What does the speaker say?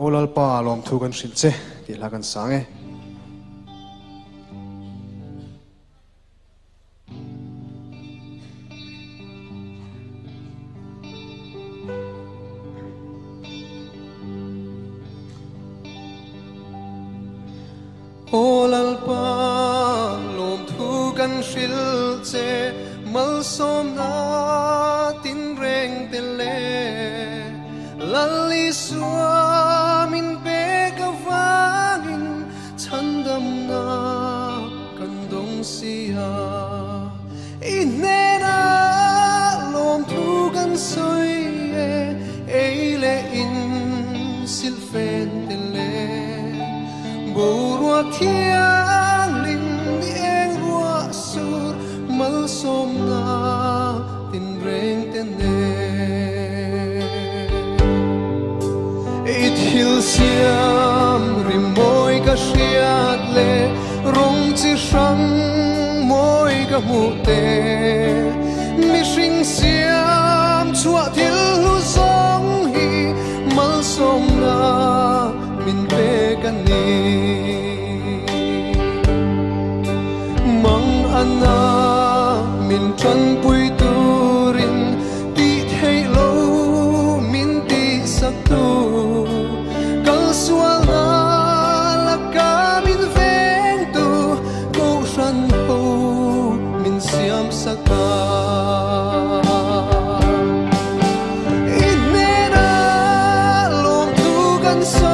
ô Lalpa Lawmthu kan Hrilh che ti la kan sang e ô Lalpa Lawmthu kan Hrilh che mal som na tin reng te le lali suamin pe ka vangin chandam na kan dong sia inena Lawmthu kan soi e le in silfen te le Bùa thiêng linh điên rùa sur mal som na tin reng tên nè ít hil xiêm rim môi ca xiết lệ rong chỉ sang môi ca mu tê mi sinh xiêm chua thil lu song hi mal som na min pe kan ni mang ana min chan pui turin ti thei lo min ti sak tu kal sual na la ka min veng tu ko shan ho min siam saka inena Lawmthu kan so